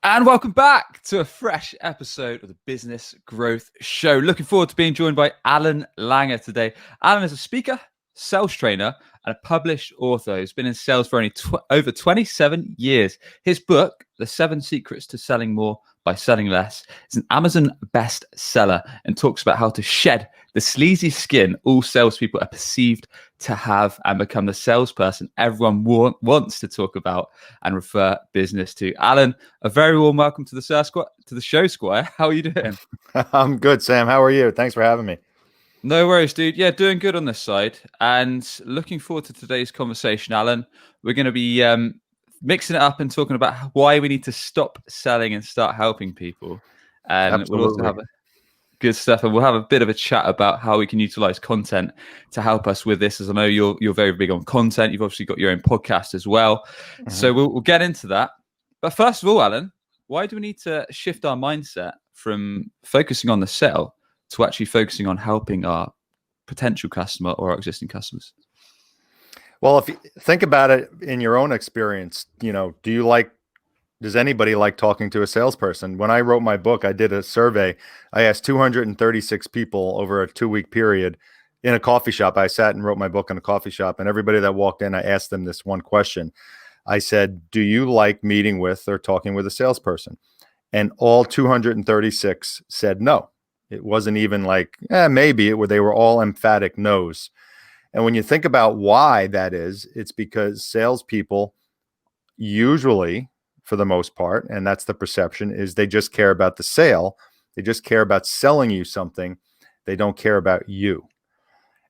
And welcome back to a fresh episode of the Business Growth Show. Looking forward to being joined by Allan Langer today. Allan is a speaker, sales trainer, and a published author who's been in sales for over 27 years. His book, The 7 Secrets to Selling More by Selling Less, is an Amazon bestseller and talks about how to shed the sleazy skin all salespeople are perceived to have and become the salesperson everyone wants to talk about and refer business to. Allan, a very warm welcome to the show, Squire. How are you doing? I'm good, Sam. How are you? Thanks for having me. No worries, dude. Yeah, doing good on this side. And looking forward to today's conversation, Allan. We're going to be mixing it up and talking about why we need to stop selling and start helping people. And we'll also Absolutely. have good stuff, and we'll have a bit of a chat about how we can utilize content to help us with this. As I know you're very big on content. You've obviously got your own podcast as well. So we'll get into that. But first of all, Allan, why do we need to shift our mindset from focusing on the sale to actually focusing on helping our potential customer or our existing customers? Well, if you think about it in your own experience, does anybody like talking to a salesperson? When I wrote my book, I did a survey. I asked 236 people over a 2-week period in a coffee shop. I sat and wrote my book in a coffee shop, and everybody that walked in, I asked them this one question. I said, do you like meeting with or talking with a salesperson? And all 236 said no. It wasn't even like, maybe. They were all emphatic no's. And when you think about why that is, it's because salespeople usually, for the most part, and that's the perception, is they just care about the sale. They just care about selling you something. They don't care about you.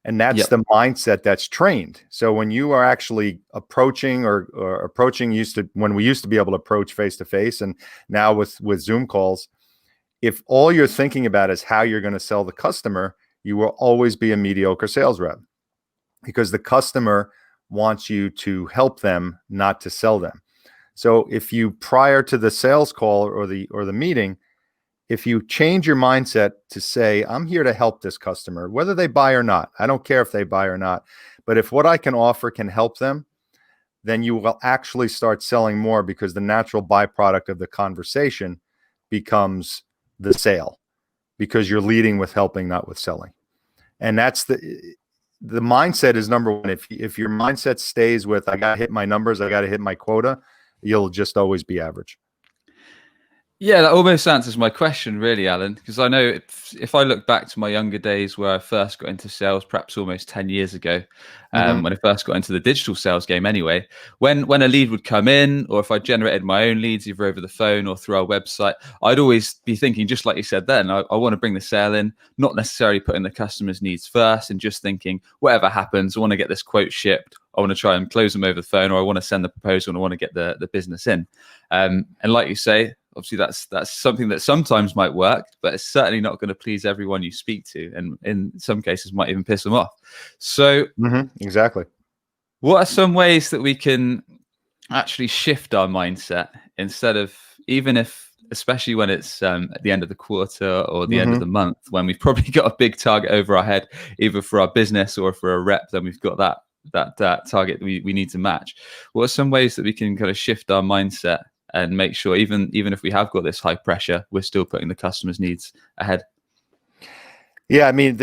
And that's the mindset that's trained. So when you are actually approaching or approaching when we used to be able to approach face-to-face, and now with Zoom calls, if all you're thinking about is how you're going to sell the customer, you will always be a mediocre sales rep, because the customer wants you to help them, not to sell them. So if you, prior to the sales call or the meeting, if you change your mindset to say, I'm here to help this customer, whether they buy or not, I don't care if they buy or not, but if what I can offer can help them, then you will actually start selling more, because the natural byproduct of the conversation becomes the sale, because you're leading with helping, not with selling. And that's the mindset is number one. If your mindset stays with, I got to hit my numbers, I got to hit my quota, you'll just always be average. Yeah, that almost answers my question, really, Allan, because I know if I look back to my younger days where I first got into sales, perhaps almost 10 years ago, when I first got into the digital sales game anyway, when a lead would come in, or if I generated my own leads, either over the phone or through our website, I'd always be thinking, just like you said then, I want to bring the sale in, not necessarily putting the customer's needs first, and just thinking, whatever happens, I want to get this quote shipped, I want to try and close them over the phone, or I want to send the proposal and I want to get the business in. And like you say, obviously that's something that sometimes might work, but it's certainly not going to please everyone you speak to, and in some cases might even piss them off. So exactly. What are some ways that we can actually shift our mindset, instead of, even if, especially when it's at the end of the quarter or the end of the month, when we've probably got a big target over our head, either for our business or for a rep, then we've got that target we need to match. What are some ways that we can kind of shift our mindset and make sure, even if we have got this high pressure, we're still putting the customer's needs ahead? Yeah, I mean,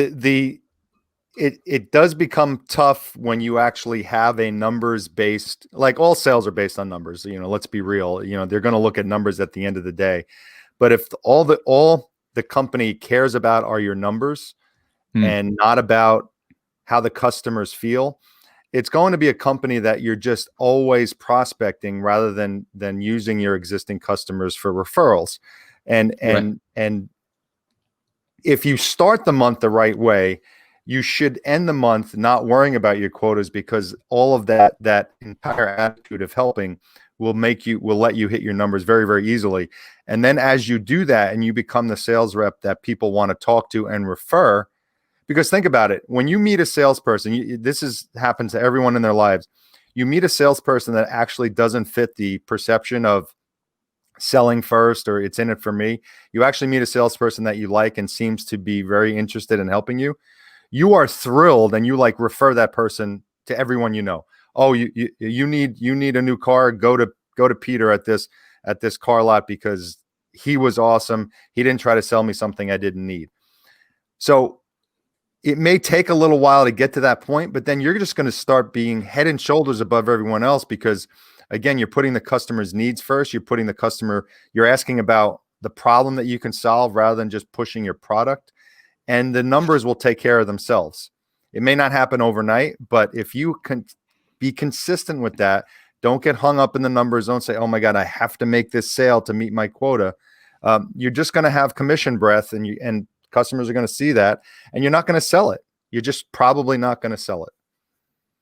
it does become tough when you actually have a numbers based, like all sales are based on numbers. Let's be real. They're going to look at numbers at the end of the day. But if all the company cares about are your numbers and not about how the customers feel, it's going to be a company that you're just always prospecting rather than using your existing customers for referrals. And if you start the month the right way, you should end the month not worrying about your quotas, because all of that entire attitude of helping will let you hit your numbers very, very easily. And then as you do that and you become the sales rep that people want to talk to and refer, because think about it, when you meet a salesperson, happens to everyone in their lives. You meet a salesperson that actually doesn't fit the perception of selling first or it's in it for me. You actually meet a salesperson that you like and seems to be very interested in helping you. You are thrilled, and you refer that person to everyone you know. Oh, you need a new car. Go to Peter at this. at this car lot because he was awesome. He didn't try to sell me something I didn't need. So it may take a little while to get to that point, but then you're just going to start being head and shoulders above everyone else because, again, you're putting the customer's needs first. You're asking about the problem that you can solve rather than just pushing your product. And the numbers will take care of themselves. It may not happen overnight, but if you can be consistent with that, don't get hung up in the numbers. Don't say, oh my God, I have to make this sale to meet my quota. You're just going to have commission breath, and customers are going to see that, and you're not going to sell it. You're just probably not going to sell it.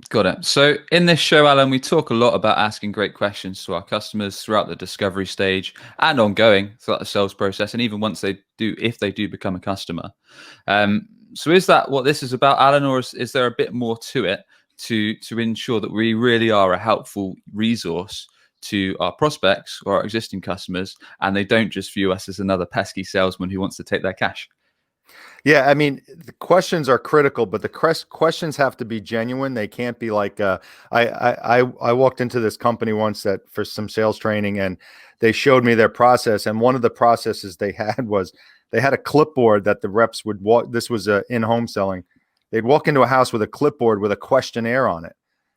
Got it. So in this show, Allan, we talk a lot about asking great questions to our customers throughout the discovery stage and ongoing throughout the sales process, and even once if they do become a customer. So is that what this is about, Allan, or is there a bit more to it to ensure that we really are a helpful resource to our prospects or our existing customers, and they don't just view us as another pesky salesman who wants to take their cash? Yeah, I mean, the questions are critical, but the questions have to be genuine. They can't be like I walked into this company once for some sales training, and they showed me their process. And one of the processes they had was they had a clipboard that the reps would walk. This was in-home selling. They'd walk into a house with a clipboard with a questionnaire on it,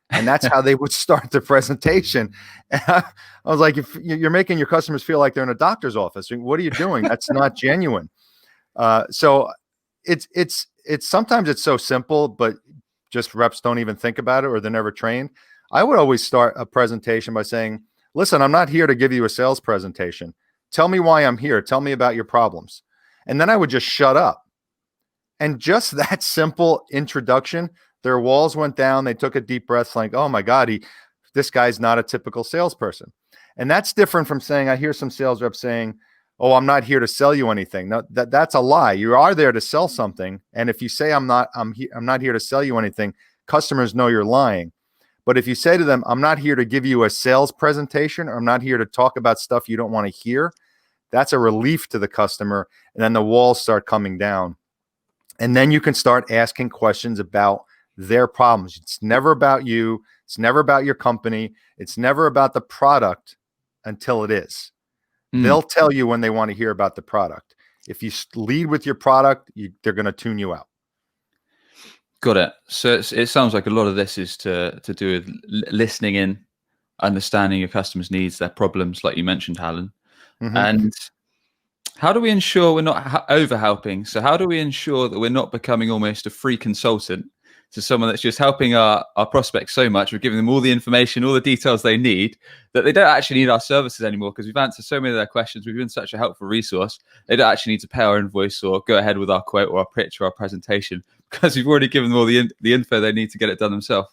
and that's how they would start the presentation. And I was like, if you're making your customers feel like they're in a doctor's office, what are you doing? That's not genuine. So it's sometimes it's so simple, but just reps don't even think about it, or they're never trained. I would always start a presentation by saying, listen, I'm not here to give you a sales presentation. Tell me why I'm here. Tell me about your problems. And then I would just shut up. And just that simple introduction, their walls went down. They took a deep breath like, oh my God, this guy's not a typical salesperson. And that's different from saying, I hear some sales reps saying, oh, I'm not here to sell you anything. No, that's a lie. You are there to sell something. And if you say I'm not here to sell you anything, customers know you're lying. But if you say to them, I'm not here to give you a sales presentation, or I'm not here to talk about stuff you don't want to hear, that's a relief to the customer. And then the walls start coming down. And then you can start asking questions about their problems. It's never about you. It's never about your company. It's never about the product until it is. They'll tell you when they want to hear about the product. If you lead with your product, they're going to tune you out. Got it. So it sounds like a lot of this is to do with listening in, understanding your customers' needs, their problems, like you mentioned, Allan. Mm-hmm. And how do we ensure we're not over-helping? So how do we ensure that we're not becoming almost a free consultant to someone that's just helping our prospects so much? We're giving them all the information, all the details they need, that they don't actually need our services anymore because we've answered so many of their questions. We've been such a helpful resource. They don't actually need to pay our invoice or go ahead with our quote or our pitch or our presentation because we've already given them all the info they need to get it done themselves.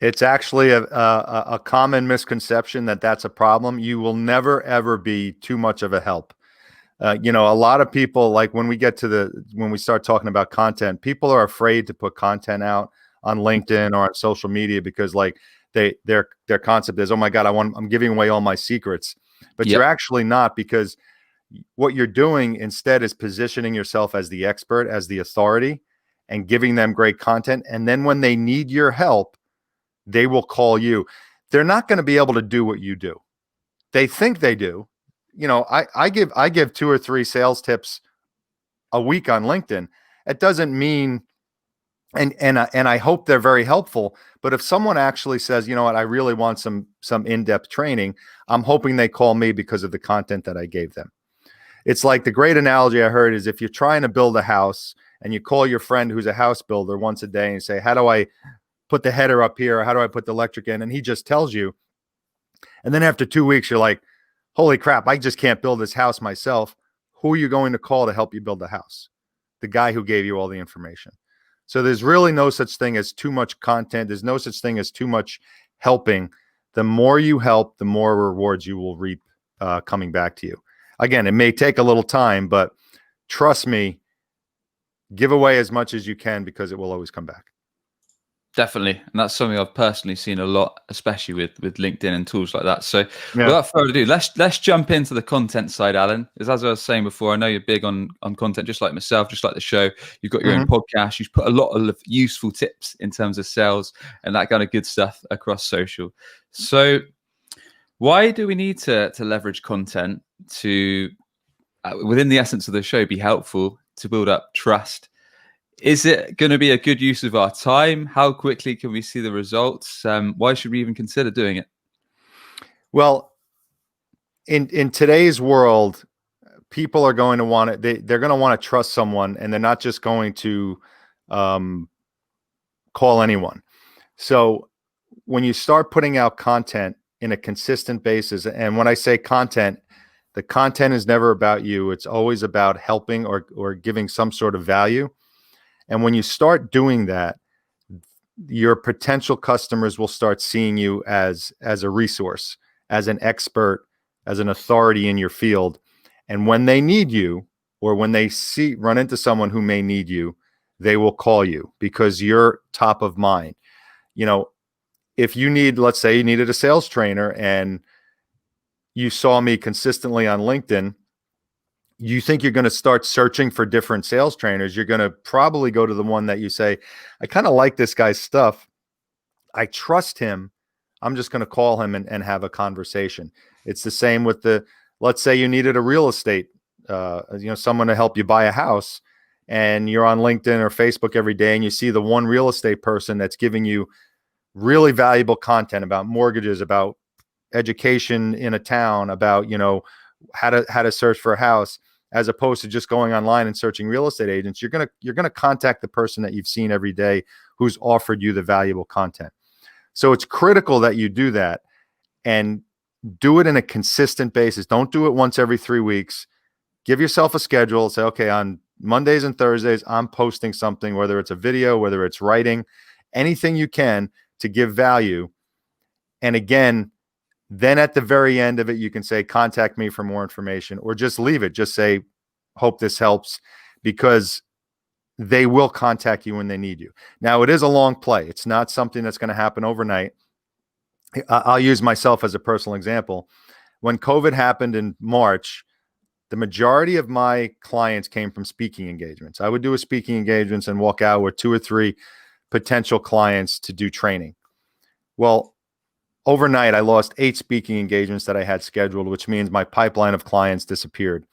It's actually a common misconception that that's a problem. You will never, ever be too much of a help. A lot of people, like when we start talking about content, people are afraid to put content out on LinkedIn or on social media because like their concept is, oh my God, I'm giving away all my secrets, but You're actually not, because what you're doing instead is positioning yourself as the expert, as the authority, and giving them great content. And then when they need your help, they will call you. They're not going to be able to do what you do. They think they do. I give 2 or 3 sales tips a week on LinkedIn. It doesn't mean, and I hope they're very helpful. But if someone actually says, you know what, I really want some in-depth training, I'm hoping they call me because of the content that I gave them. It's like the great analogy I heard is if you're trying to build a house and you call your friend who's a house builder once a day and you say, how do I put the header up here? Or how do I put the electric in? And he just tells you. And then after 2 weeks, you're like, holy crap, I just can't build this house myself. Who are you going to call to help you build the house? The guy who gave you all the information. So there's really no such thing as too much content. There's no such thing as too much helping. The more you help, the more rewards you will reap coming back to you. Again, it may take a little time, but trust me, give away as much as you can because it will always come back. Definitely. And that's something I've personally seen a lot, especially with LinkedIn and tools like that. So without further ado, let's jump into the content side, Allan. As I was saying before, I know you're big on content, just like myself, just like the show. You've got your own podcast. You've put a lot of useful tips in terms of sales and that kind of good stuff across social. So Why do we need to leverage content to, within the essence of the show, be helpful to build up trust? Is it going to be a good use of our time? How quickly can we see the results? Why should we even consider doing it? Well, in today's world, people are going to want it. They're going to want to trust someone, and they're not just going to call anyone. So when you start putting out content in a consistent basis, and when I say content, the content is never about you. It's always about helping or giving some sort of value. And when you start doing that, your potential customers will start seeing you as a resource, as an expert, as an authority in your field. And when they need you, or when they run into someone who may need you, they will call you because you're top of mind. You know, if you need, let's say you needed a sales trainer and you saw me consistently on LinkedIn, you think you're going to start searching for different sales trainers. You're going to probably go to the one that you say, I kind of like this guy's stuff. I trust him. I'm just going to call him and have a conversation. It's the same with let's say you needed a real estate, someone to help you buy a house, and you're on LinkedIn or Facebook every day, and you see the one real estate person that's giving you really valuable content about mortgages, about education in a town, about, how to search for a house, as opposed to just going online and searching real estate agents. You're going to contact the person that you've seen every day who's offered you the valuable content. So it's critical that you do that and do it in a consistent basis. Don't do it once every 3 weeks. Give yourself a schedule. Say, okay, on Mondays and Thursdays, I'm posting something, whether it's a video, whether it's writing, anything you can to give value. And again, then at the very end of it, you can say, contact me for more information, or just leave it. Just say, hope this helps, because they will contact you when they need you. Now, it is a long play. It's not something that's going to happen overnight. I'll use myself as a personal example. When COVID happened in March, the majority of my clients came from speaking engagements. I would do a speaking engagements and walk out with 2 or 3 potential clients to do training. Well, overnight, I lost 8 speaking engagements that I had scheduled, which means my pipeline of clients disappeared.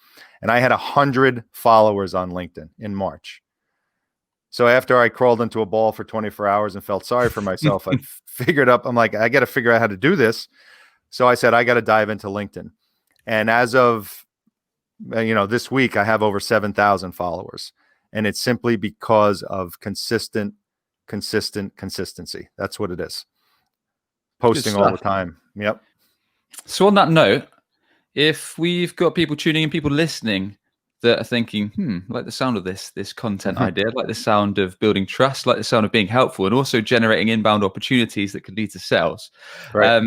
And I had 100 followers on LinkedIn in March. So after I crawled into a ball for 24 hours and felt sorry for myself, I figured up, I'm like, I got to figure out how to do this. So I said, I got to dive into LinkedIn. And as of, this week, I have over 7,000 followers. And it's simply because of consistency. That's what it is. Posting all the time. Yep. So on that note, if we've got people tuning in, people listening that are thinking, like the sound of this content idea, like the sound of building trust, like the sound of being helpful, and also generating inbound opportunities that could lead to sales. Right.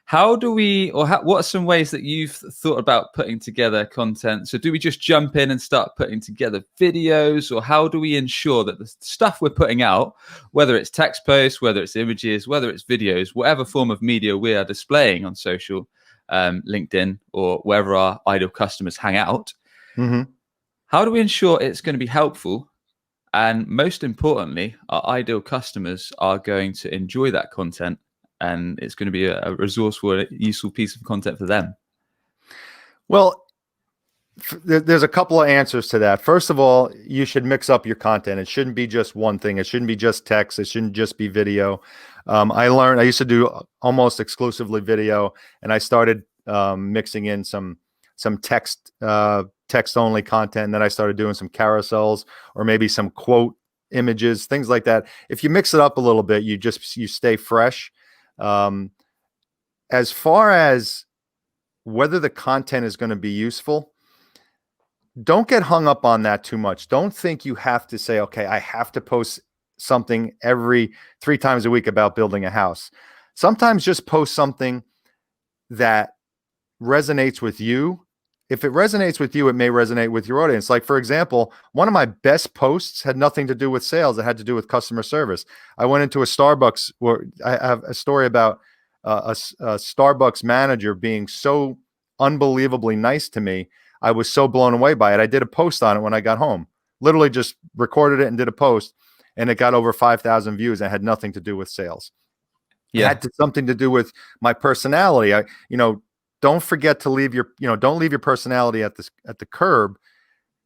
How do we, what are some ways that you've thought about putting together content? So do we just jump in and start putting together videos, or how do we ensure that the stuff we're putting out, whether it's text posts, whether it's images, whether it's videos, whatever form of media we are displaying on social, LinkedIn, or wherever our ideal customers hang out, how do we ensure it's going to be helpful? And most importantly, our ideal customers are going to enjoy that content, and it's going to be a resourceful, useful piece of content for them? Well, there's a couple of answers to that. First of all, you should mix up your content. It shouldn't be just one thing. It shouldn't be just text. It shouldn't just be video. I used to do almost exclusively video, and I started mixing in some text only content. And then I started doing some carousels, or maybe some quote images, things like that. If you mix it up a little bit, you stay fresh. As far as whether the content is going to be useful, don't get hung up on that too much. Don't think you have to say, okay, I have to post something every 3 times a week about building a house. Sometimes just post something that resonates with you. If it resonates with you, it may resonate with your audience. Like, for example, one of my best posts had nothing to do with sales. It had to do with customer service. I went into a Starbucks, where I have a story about a Starbucks manager being so unbelievably nice to me. I was so blown away by it. I did a post on it when I got home. Literally just recorded it and did a post, and it got over 5,000 views and had nothing to do with sales. It Yeah. had something to do with my personality. Don't forget to leave don't leave your personality at the curb.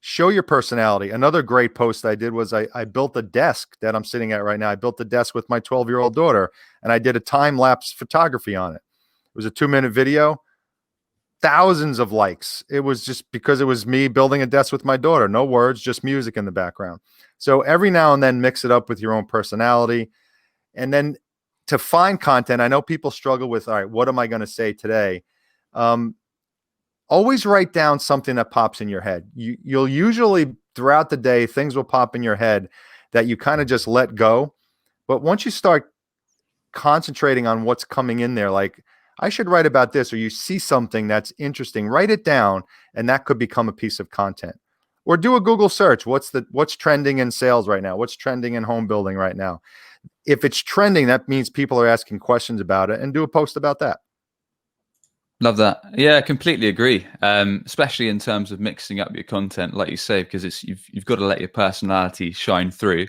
Show your personality. Another great post I did was I built a desk that I'm sitting at right now. I built a desk with my 12-year-old daughter, and I did a time lapse photography on it. It was a 2-minute video, thousands of likes. It was just because it was me building a desk with my daughter. No words, just music in the background. So every now and then mix it up with your own personality. And then to find content, I know people struggle with, all right, what am I going to say today? Always write down something that pops in your head. You'll usually throughout the day, things will pop in your head that you kind of just let go. But once you start concentrating on what's coming in there, like I should write about this, or you see something that's interesting, write it down, and that could become a piece of content. Or do a Google search. What's trending in sales right now? What's trending in home building right now? If it's trending, that means people are asking questions about it, and do a post about that. Love that. Yeah, completely agree. Especially in terms of mixing up your content, like you say, because you've got to let your personality shine through, You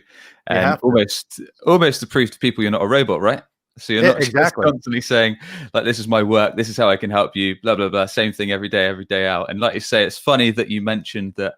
and have to. almost to prove to people you're not a robot, right? So you're not just Exactly. constantly saying like, "This is my work. This is how I can help you." Blah blah blah. Same thing every day out. And like you say, it's funny that you mentioned that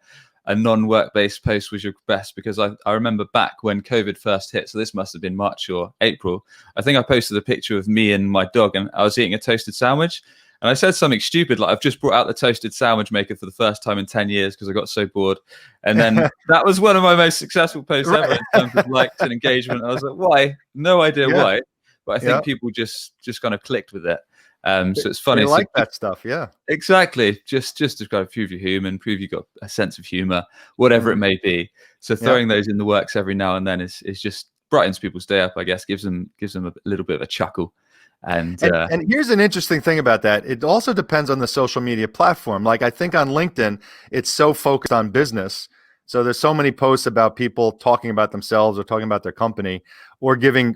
a non-work-based post was your best, because I remember back when COVID first hit. So this must have been March or April. I think I posted a picture of me and my dog, and I was eating a toasted sandwich. And I said something stupid like, I've just brought out the toasted sandwich maker for the first time in 10 years because I got so bored. And then that was one of my most successful posts ever Right. in terms of likes and engagement. I was like, why? No idea Yeah. why. But I Yeah. think people just kind of clicked with it. So it's They funny. So like that stuff. Yeah. exactly, just to kind of prove you're human, prove you've got a sense of humor, whatever it Mhm. may be. So Yeah. throwing those in the works every now and then is just brightens people's day up, I guess, gives them a little bit of a chuckle. And And here's an interesting thing about that. It also depends on the social media platform. Like I think on LinkedIn, it's so focused on business. So there's so many posts about people talking about themselves or talking about their company or giving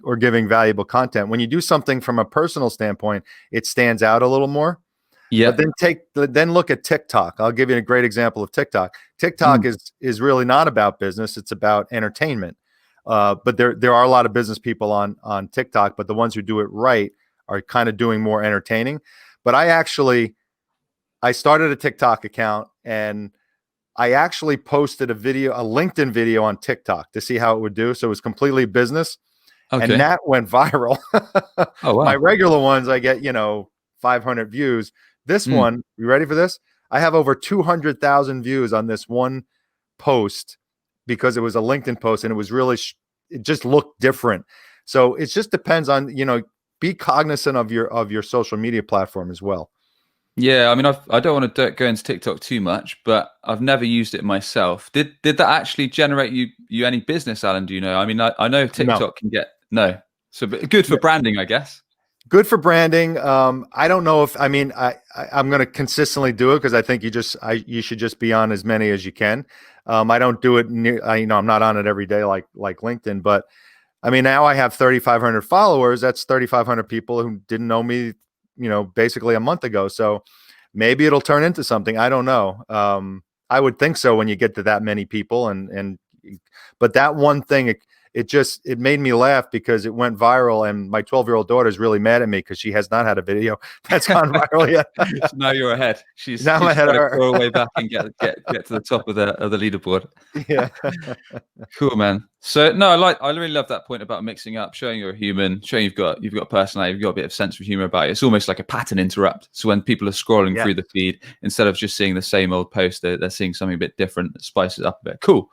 valuable content. When you do something from a personal standpoint, it stands out a little more. But yeah. then look at TikTok. I'll give you a great example of TikTok. TikTok Mm. is really not about business. It's about entertainment. But there are a lot of business people on TikTok, but the ones who do it right are kind of doing more entertaining. But I started a TikTok account, and I actually posted a LinkedIn video on TikTok to see how it would do. So it was completely business, and Okay. that went viral. Oh My wow. regular ones, I get 500 views. This Mm. one, you ready for this? I have over 200,000 views on this one post because it was a LinkedIn post, and it was really it just looked different. So it just depends on be cognizant of your social media platform as well. Yeah, I mean, I don't want to go into TikTok too much, but I've never used it myself. Did that actually generate you any business, Alan? Do you know? I mean, I know No. TikTok can get no, so but good for branding, I guess. Good for branding. I don't know if I'm going to consistently do it because I think you should just be on as many as you can. I don't do it I'm not on it every day like LinkedIn, but I mean now I have 3,500 followers. That's 3,500 people who didn't know me, basically a month ago. So maybe it'll turn into something. I don't know. I would think so when you get to that many people, but that one thing, it made me laugh because it went viral, and my 12-year-old daughter is really mad at me because she has not had a video that's gone viral yet. So now you're ahead. She's Now I'm ahead trying of to her. claw her way back and get to the top of the leaderboard. Yeah. Cool, man. So no, I really love that point about mixing up, showing you're a human, showing you've got personality, you've got a bit of sense of humor about it. It's almost like a pattern interrupt. So when people are scrolling Yeah. through the feed, instead of just seeing the same old post, they're seeing something a bit different that spices it up a bit. Cool.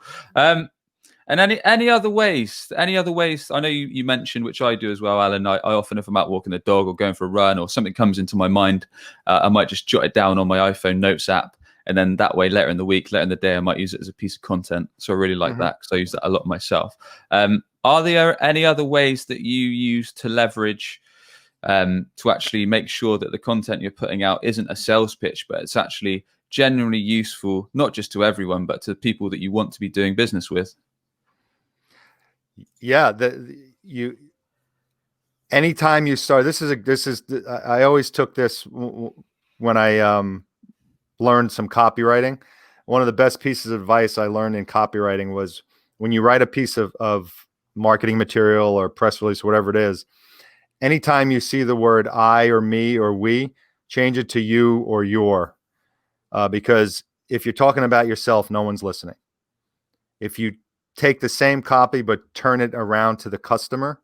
And any other ways? Any other ways? I know you mentioned, which I do as well, Alan. I often, if I'm out walking the dog or going for a run or something comes into my mind, I might just jot it down on my iPhone notes app, and then that way, later in the week, later in the day, I might use it as a piece of content. So I really like that because I use that a lot myself. Are there any other ways that you use to leverage to actually make sure that the content you're putting out isn't a sales pitch, but it's actually genuinely useful, not just to everyone, but to people that you want to be doing business with? Yeah. Anytime you start, I always took this when I learned some copywriting. One of the best pieces of advice I learned in copywriting was when you write a piece of marketing material or press release, whatever it is, anytime you see the word I or me or we, change it to you or your, because if you're talking about yourself, no one's listening. If you take the same copy but turn it around to the customer,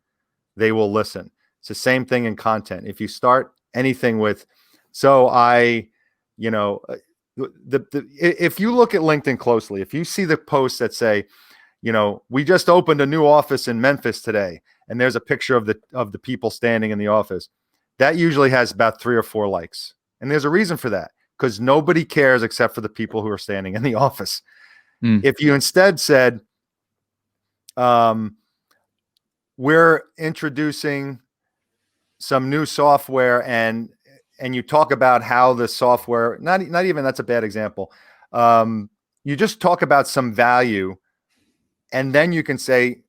they will listen. It's the same thing in content. If you start anything with, so I, you know, if you look at LinkedIn closely, if you see the posts that say, you know, we just opened a new office in Memphis today, and there's a picture of the people standing in the office, that usually has about 3 or 4 likes. And there's a reason for that, because nobody cares except for the people who are standing in the office. If you instead said, we're introducing some new software, and you talk about how the software, not even, that's a bad example. You just talk about some value, and then you can say,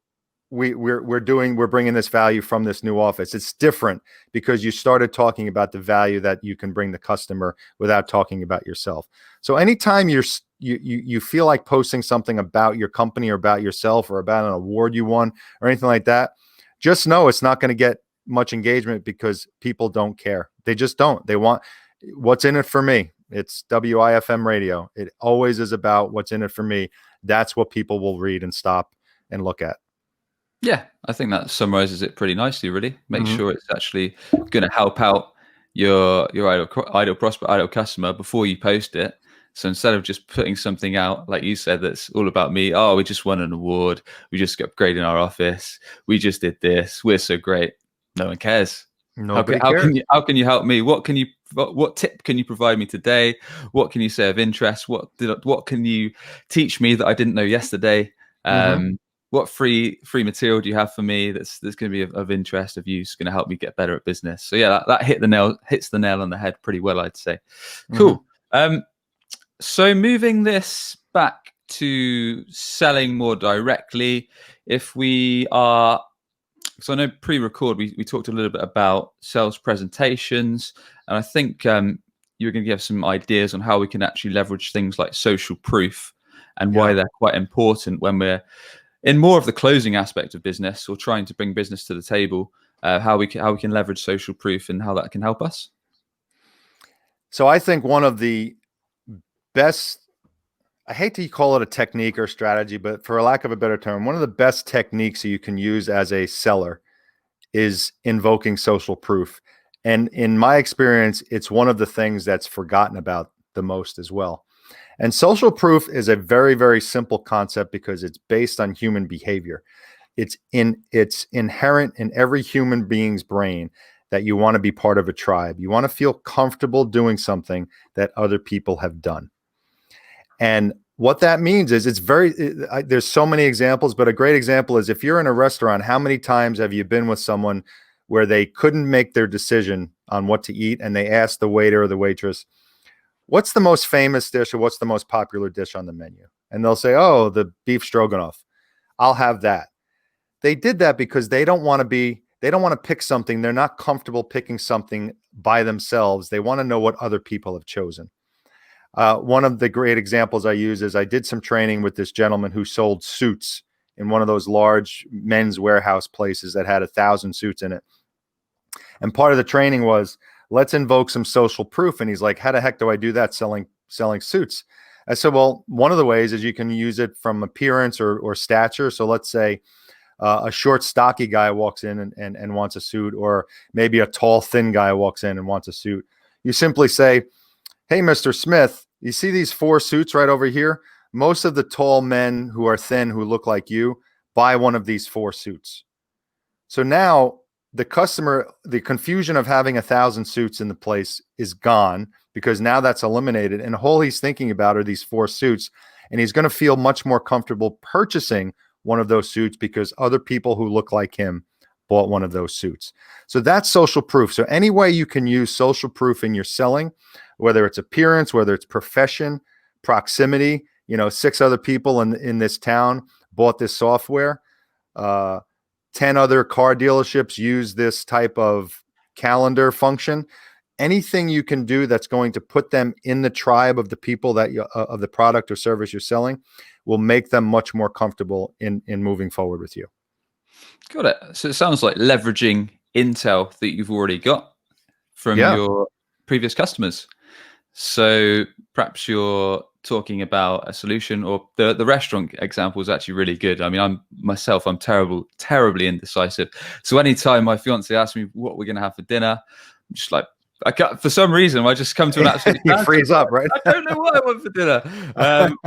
we're bringing this value from this new office. It's different because you started talking about the value that you can bring the customer without talking about yourself. So anytime you feel like posting something about your company or about yourself or about an award you won or anything like that, just know it's not going to get much engagement, because people don't care. They just don't. They want, what's in it for me. It's WIFM radio. It always is about what's in it for me. That's what people will read and stop and look at. Yeah, I think that summarizes it pretty nicely, really. Make sure it's actually going to help out your ideal prospect, ideal customer before you post it. So instead of just putting something out, like you said, that's all about me, oh, we just won an award, we just got upgraded our office, we just did this, we're so great. No one cares. Nobody cares. How can you help me? What tip can you provide me today? What can you say of interest? What can you teach me that I didn't know yesterday? What free material do you have for me that's going to be of interest, of use, going to help me get better at business? So yeah, that hits the nail on the head pretty well, I'd say. Cool. So moving this back to selling more directly, if we are, so I know pre-record we talked a little bit about sales presentations, and I think you were going to give some ideas on how we can actually leverage things like social proof and why they're quite important when we're in more of the closing aspect of business or trying to bring business to the table. How we can leverage social proof and how that can help us. So I think one of the best, I hate to call it a technique or strategy, but for lack of a better term, one of the best techniques you can use as a seller is invoking social proof. And in my experience, it's one of the things that's forgotten about the most as well. And social proof is a very, very simple concept because it's based on human behavior. It's inherent in every human being's brain that you want to be part of a tribe. You want to feel comfortable doing something that other people have done. And what that means is there's so many examples, but a great example is if you're in a restaurant, how many times have you been with someone where they couldn't make their decision on what to eat, and they asked the waiter or the waitress, what's the most famous dish or what's the most popular dish on the menu? And they'll say, oh, the beef stroganoff. I'll have that. They did that because they don't want to pick something. They're not comfortable picking something by themselves. They want to know what other people have chosen. One of the great examples I use is I did some training with this gentleman who sold suits in one of those large men's warehouse places that had 1,000 suits in it. And part of the training was, let's invoke some social proof. And he's like, how the heck do I do that selling suits? I said, well, one of the ways is you can use it from appearance or stature. So let's say a short, stocky guy walks in and wants a suit, or maybe a tall, thin guy walks in and wants a suit. You simply say, hey, Mr. Smith, you see these 4 suits right over here? Most of the tall men who are thin, who look like you, buy one of these 4 suits. So now the customer, the confusion of having 1,000 suits in the place is gone, because now that's eliminated. And all he's thinking about are these 4 suits. And he's going to feel much more comfortable purchasing one of those suits because other people who look like him bought one of those suits. So that's social proof. So any way you can use social proof in your selling, whether it's appearance, whether it's profession, proximity, 6 other people in this town bought this software. 10 other car dealerships use this type of calendar function. Anything you can do that's going to put them in the tribe of the people that of the product or service you're selling will make them much more comfortable in moving forward with you. Got it. So it sounds like leveraging intel that you've already got from Yeah. your previous customers. So perhaps you're talking about a solution, or the restaurant example is actually really good. I mean, I'm terribly indecisive. So anytime my fiance asks me what we're going to have for dinner, I'm just like, for some reason, I just come to an absolute You standstill. freeze up, right? I don't know what I want for dinner.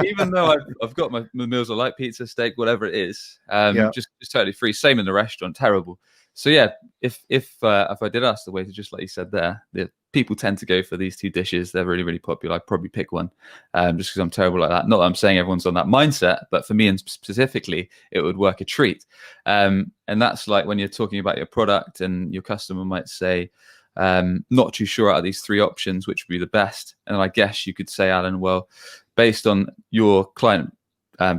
Even though I've got my meals I like, pizza, steak, whatever it is, Yeah. just totally free. Same in the restaurant, terrible. So yeah, if I did ask the waiter, just like you said there, the people tend to go for these two dishes. They're really, really popular. I'd probably pick one, just because I'm terrible like that. Not that I'm saying everyone's on that mindset, but for me and specifically, it would work a treat. And that's like when you're talking about your product and your customer might say, not too sure out of these three options, which would be the best. And I guess you could say, Allan, well, based on your client,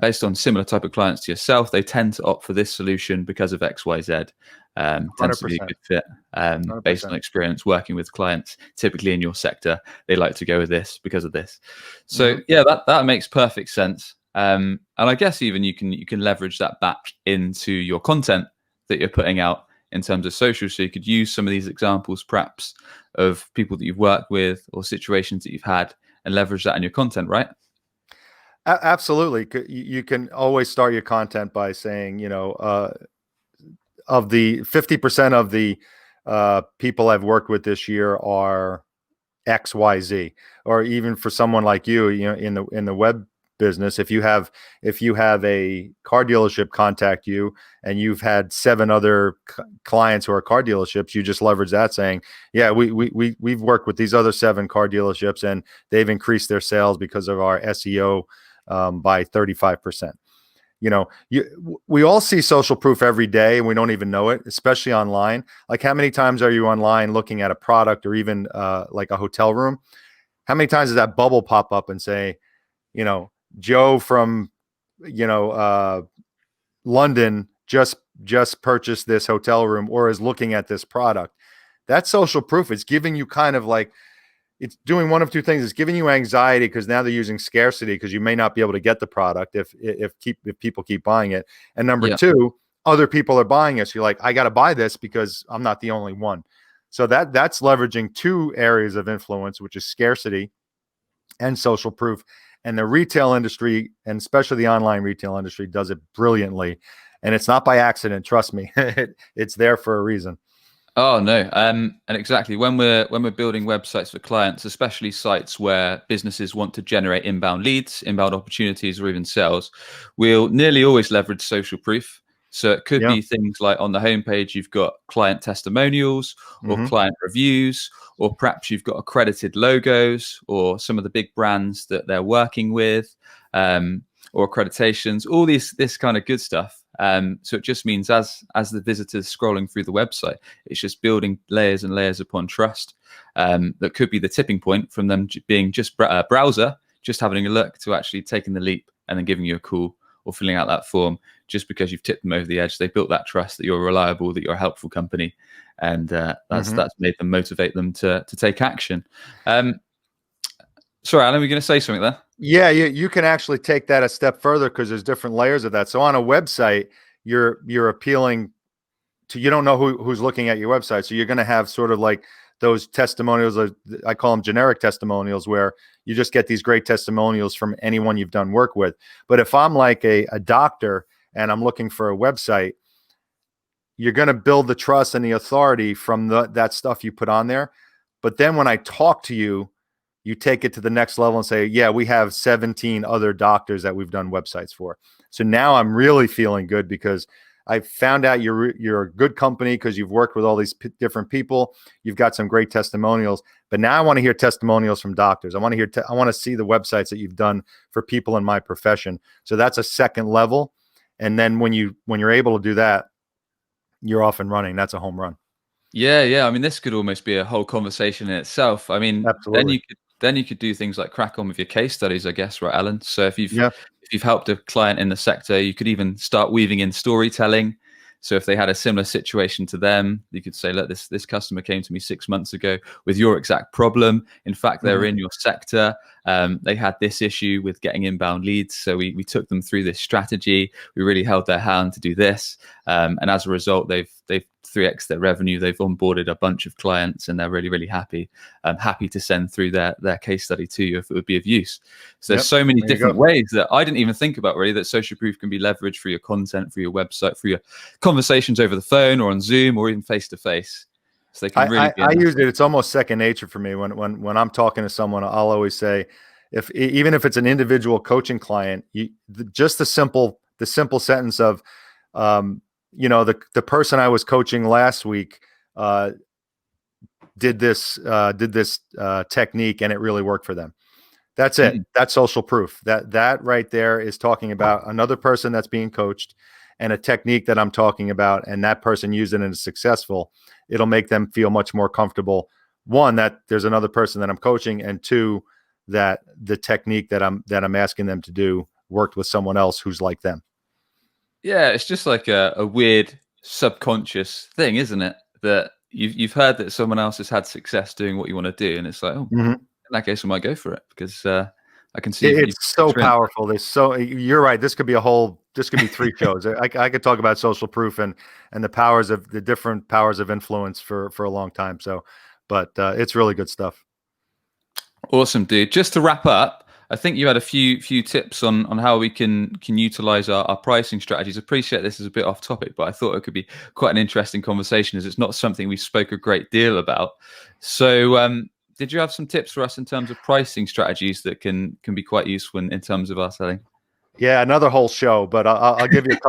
based on similar type of clients to yourself, they tend to opt for this solution because of X, Y, Z. Tends to be a good fit based on experience working with clients. Typically in your sector, they like to go with this because of this. So yeah, that makes perfect sense. And I guess even you can leverage that back into your content that you're putting out in terms of social. So you could use some of these examples, perhaps, of people that you've worked with or situations that you've had, and leverage that in your content, right? Absolutely. You can always start your content by saying, of the 50% of the people I've worked with this year are XYZ, or even for someone like you, in the web business, if you have a car dealership contact you and you've had 7 other clients who are car dealerships, you just leverage that saying, yeah, we've worked with these other 7 car dealerships and they've increased their sales because of our SEO by 35%. We all see social proof every day and we don't even know it, especially online. Like, how many times are you online looking at a product, or even like a hotel room? How many times does that bubble pop up and say, Joe from, London just purchased this hotel room or is looking at this product? That's social proof. It's giving you kind of like, it's doing one of two things. It's giving you anxiety because now they're using scarcity, because you may not be able to get the product if people keep buying it. And number two, other people are buying it. So you're like, I got to buy this because I'm not the only one. So that's leveraging 2 areas of influence, which is scarcity and social proof. And the retail industry, and especially the online retail industry, does it brilliantly. And it's not by accident. Trust me, it's there for a reason. Oh no, and exactly when we're building websites for clients, especially sites where businesses want to generate inbound leads, inbound opportunities, or even sales, we'll nearly always leverage social proof. So it could be things like on the homepage, you've got client testimonials or client reviews, or perhaps you've got accredited logos or some of the big brands that they're working with, or accreditations, all this kind of good stuff. So it just means as the visitors scrolling through the website, it's just building layers and layers upon trust. That could be the tipping point from them being just a browser, just having a look, to actually taking the leap and then giving you a call or filling out that form, just because you've tipped them over the edge. They built that trust that you're reliable, that you're a helpful company, and that's made them motivate them to take action. Sorry, Allan, were you going to say something there? Yeah, you can actually take that a step further, because there's different layers of that. So on a website, you're appealing to, you don't know who's looking at your website. So you're going to have sort of like those testimonials, I call them generic testimonials, where you just get these great testimonials from anyone you've done work with. But if I'm like a doctor and I'm looking for a website, you're going to build the trust and the authority from that stuff you put on there. But then when I talk to you, you take it to the next level and say, yeah, we have 17 other doctors that we've done websites for. So now I'm really feeling good, because I found out you're a good company because you've worked with all these different people. You've got some great testimonials, but now I want to hear testimonials from doctors. I want to hear, I want to see the websites that you've done for people in my profession. So that's a second level. And then when you're able to do that, you're off and running. That's a home run. Yeah. I mean, this could almost be a whole conversation in itself. I mean, Absolutely. then you could do things like crack on with your case studies, I guess, right, Allan? So if you've helped a client in the sector, you could even start weaving in storytelling. So if they had a similar situation to them, you could say, look, this customer came to me 6 months ago with your exact problem. In fact, they're in your sector. They had this issue with getting inbound leads, so we took them through this strategy. We really held their hand to do this, and as a result, they've 3x their revenue. They've onboarded a bunch of clients, and they're really happy. I'm happy to send through their case study to you if it would be of use. So there's so many different ways that I didn't even think about, really, that social proof can be leveraged for your content, for your website, for your conversations over the phone or on Zoom or even face to face. So they can really. I use it. It's almost second nature for me. When I'm talking to someone, I'll always say, even if it's an individual coaching client, just the simple sentence of, the person I was coaching last week did this technique and it really worked for them. That's it. That's social proof. That right there is talking about another person that's being coached and a technique that I'm talking about, and that person used it and is successful. It'll make them feel much more comfortable. One, that there's another person that I'm coaching, and two, that the technique that I'm asking them to do worked with someone else who's like them. Yeah, it's just like a weird subconscious thing, isn't it? That you've heard that someone else has had success doing what you want to do, and it's like, oh, in that case, I might go for it, because I can see it's so powerful. You're right. This could be 3 shows. I could talk about social proof and the different powers of influence for a long time. So, but it's really good stuff. Awesome, dude. Just to wrap up, I think you had a few tips on how we can utilize our pricing strategies. I appreciate this is a bit off topic, but I thought it could be quite an interesting conversation, as it's not something we spoke a great deal about. So, did you have some tips for us in terms of pricing strategies that can be quite useful in terms of our selling? Yeah, another whole show, but I'll give you a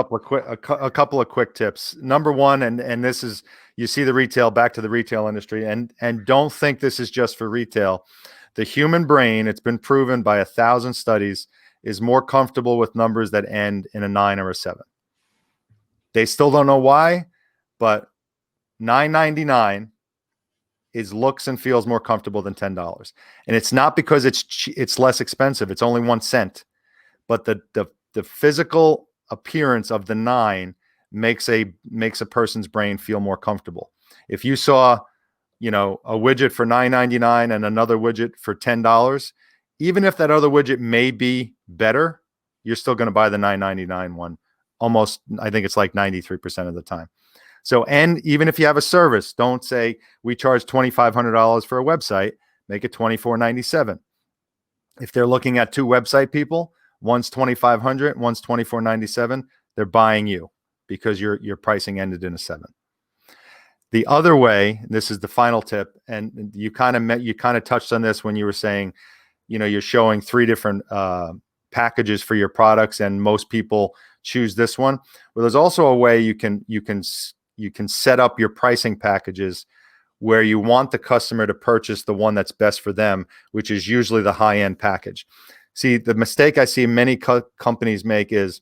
couple of quick tips. Number one, and this is, you see back to the retail industry, and don't think this is just for retail. The human brain, it's been proven by 1,000 studies, is more comfortable with numbers that end in a 9 or a 7. They still don't know why, but $9.99 looks and feels more comfortable than $10. And it's not because it's less expensive. It's only 1 cent. But the physical appearance of the 9 makes a person's brain feel more comfortable. If you saw, a widget for $9.99 and another widget for $10, even if that other widget may be better, you're still going to buy the $9.99 one. Almost, I think it's like 93% of the time. So, and even if you have a service, don't say we charge $2,500 for a website, make it $2,497. If they're looking at 2 website people, one's $2,500, one's $2,497, they're buying you because your pricing ended in a 7. The other way, this is the final tip, and you kind of touched on this when you were saying, you're showing 3 different packages for your products, and most people choose this one. Well, there's also a way you can set up your pricing packages where you want the customer to purchase the one that's best for them, which is usually the high-end package. See, the mistake I see many companies make is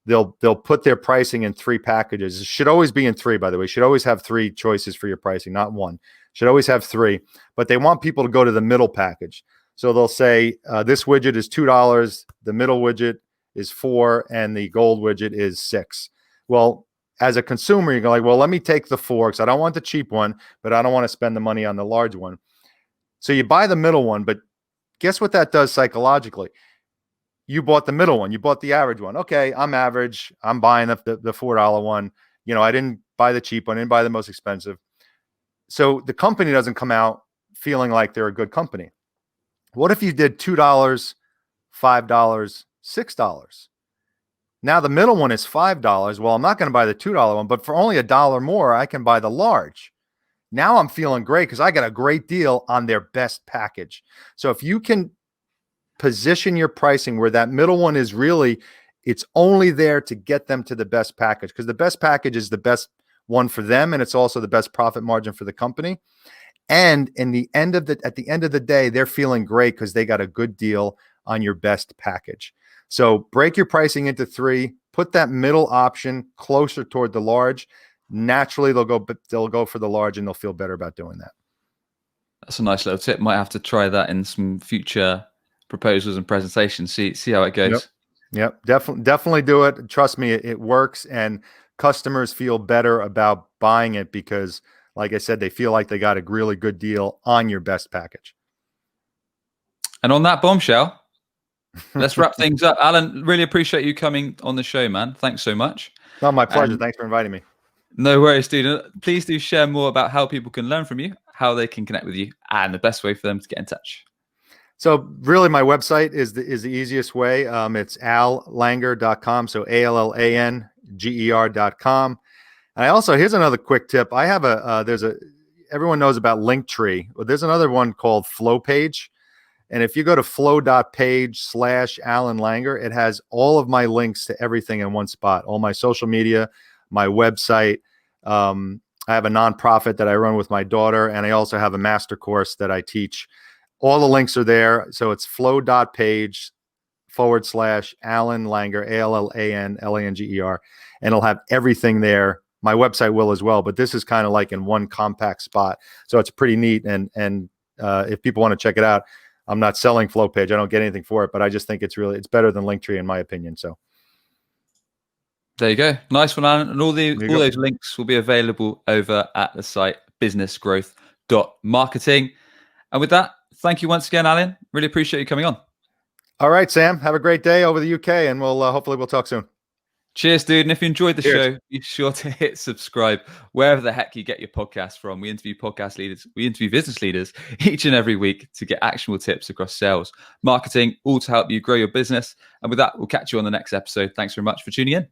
they'll put their pricing in 3 packages. It should always be in 3, by the way. You should always have 3 choices for your pricing, not 1. Should always have 3, but they want people to go to the middle package. So they'll say this widget is $2, the middle widget is $4, and the gold widget is $6. Well, as a consumer, you're like, well, let me take the 4 because I don't want the cheap one, but I don't want to spend the money on the large one. So you buy the middle one, but guess what that does psychologically? You bought the middle one. You bought the average one. Okay, I'm average. I'm buying the $4 one. I didn't buy the cheap one. I didn't buy the most expensive. So the company doesn't come out feeling like they're a good company. What if you did $2, $5, $6? Now the middle one is $5. Well, I'm not going to buy the $2 one, but for only $1 more, I can buy the large. Now I'm feeling great because I got a great deal on their best package. So if you can position your pricing where that middle one is really, it's only there to get them to the best package, because the best package is the best one for them, and it's also the best profit margin for the company. And at the end of the day, they're feeling great because they got a good deal on your best package. So break your pricing into 3, put that middle option closer toward the large. Naturally, they'll go for the large, and they'll feel better about doing that. That's a nice little tip. Might have to try that in some future proposals and presentations. See how it goes. Yep. Definitely do it. Trust me, it works, and customers feel better about buying it because, like I said, they feel like they got a really good deal on your best package. And on that bombshell, let's wrap things up. Allan, really appreciate you coming on the show, man. Thanks so much. No, my pleasure. And Thanks for inviting me. no worries, dude. Please do share more about how people can learn from you, how they can connect with you, and the best way for them to get in touch. So really my website is the easiest way. It's allanger.com. So ALLANGER.com. And I also, here's another quick tip. I have everyone knows about Linktree. Well, there's another one called Flow Page. And if you go to flow.page/Allan Langer, it has all of my links to everything in one spot, all my social media, my website. I have a nonprofit that I run with my daughter, and I also have a master course that I teach. All the links are there. So it's flow.page/Allan Langer, ALLANLANGER, and it'll have everything there. My website will as well, but this is kind of like in one compact spot. So it's pretty neat. And if people want to check it out, I'm not selling Flow Page. I don't get anything for it, but I just think it's better than Linktree in my opinion. So there you go. Nice one, Allan. And all those links will be available over at the site businessgrowth.marketing. And with that, thank you once again, Allan. Really appreciate you coming on. All right, Sam. Have a great day over the UK, and hopefully we'll talk soon. Cheers, dude. And if you enjoyed the show, be sure to hit subscribe wherever the heck you get your podcast from. We interview podcast leaders, we interview business leaders each and every week to get actionable tips across sales, marketing, all to help you grow your business. And with that, we'll catch you on the next episode. Thanks very much for tuning in.